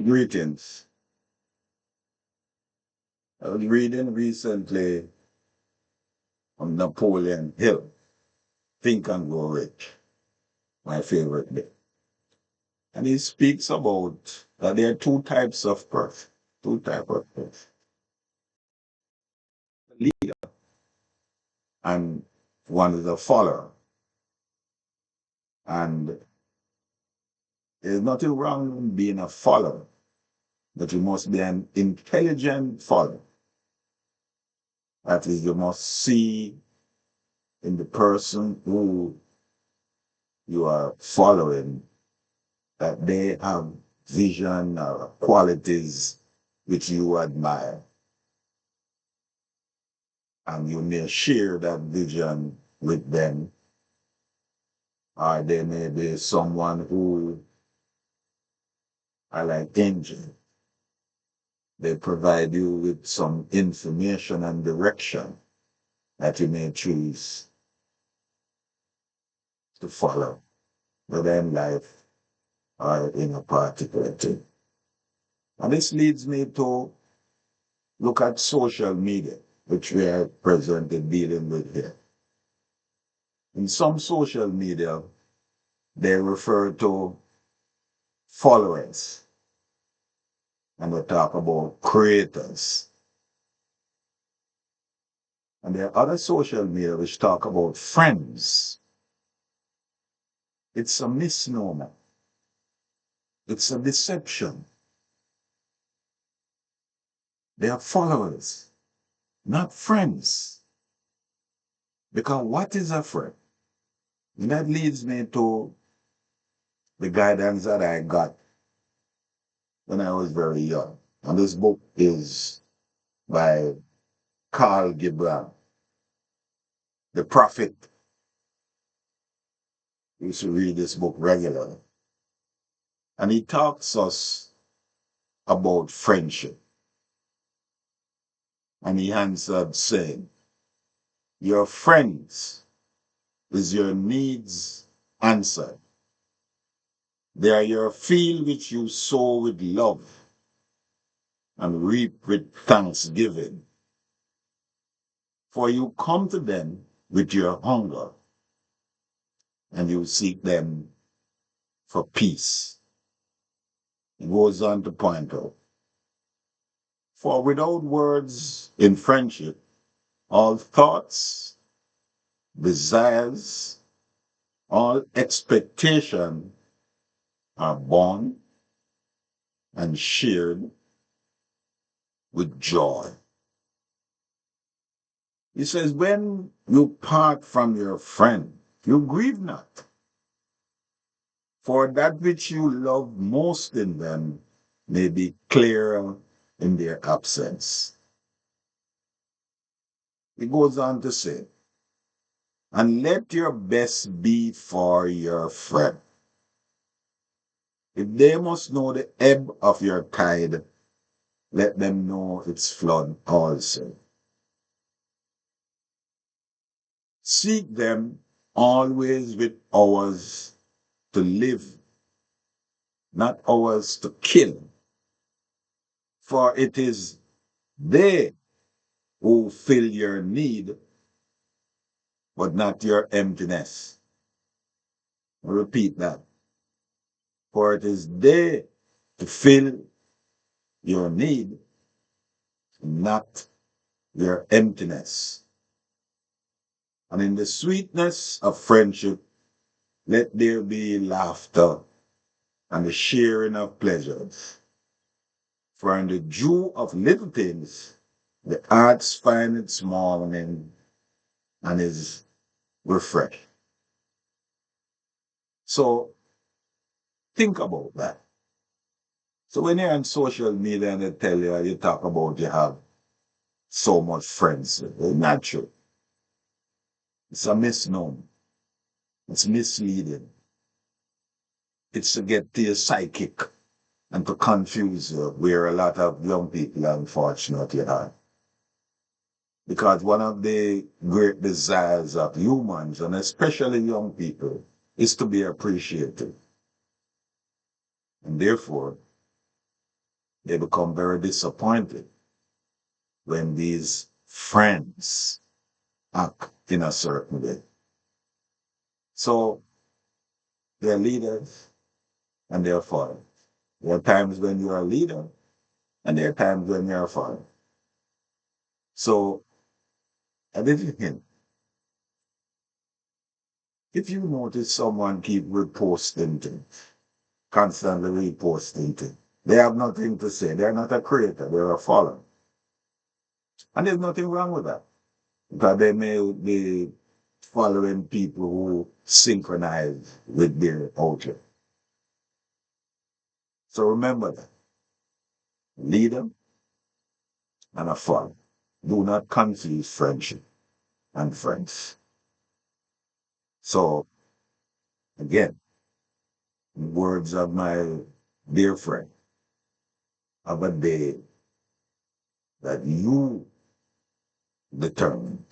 Greetings. I was reading recently on Napoleon Hill, Think and Grow Rich, my favorite book. And he speaks about that there are two types of person, two types of person, the leader and one is a follower. And there's nothing wrong in being a follower, but you must be an intelligent follower. That is, you must see in the person who you are following that they have vision or qualities which you admire. And you may share that vision with them, or they may be someone who are like angels. They provide you with some information and direction that you may choose to follow, whether in life or in a particular thing. And this leads me to look at social media, which we are presently dealing with here. In some social media, they refer to followers and we talk about creators. And there are other social media which talk about friends. It's a misnomer. It's a deception. They are followers, not friends. Because what is a friend? And that leads me to the guidance that I got when I was very young. And this book is by Carl Gibran, the prophet. I used to read this book regularly. And he talks us about friendship. And he answered saying, your friends is your needs answered. They are your field which you sow with love and reap with thanksgiving. For you come to them with your hunger and you seek them for peace. He goes on to point out, for without words in friendship, all thoughts, desires, all expectation are born and shared with joy. He says, when you part from your friend, you grieve not, for that which you love most in them may be clearer in their absence. He goes on to say, and let your best be for your friend. If they must know the ebb of your tide, let them know its flood also. Seek them always with hours to live, not hours to kill. For it is they who fill your need, but not your emptiness. I repeat that. For it is they who fill your need, not your emptiness. And in the sweetness of friendship, let there be laughter and the sharing of pleasures. For in the dew of little things, the heart finds its morning and is refreshed. So think about that. So when you're on social media and they tell you, you talk about you have so much friends, it's not true. It's a misnomer. It's misleading. It's to get to your psychic and to confuse you, where a lot of young people unfortunately are. Because one of the great desires of humans, and especially young people, is to be appreciated. And therefore, They become very disappointed when these friends act in a certain way. So they're leaders and they're followers. There are times when you're a leader and there are times when you're a follower. So I did hint. If you notice someone keep reposting things, constantly reposting things, they have nothing to say. They're not a creator, they're a follower. And there's nothing wrong with that. Because they may be following people who synchronize with their culture. So remember that. Leader and a follower. Do not confuse friendship and friends. So again, words of my dear friend, of a day that you determined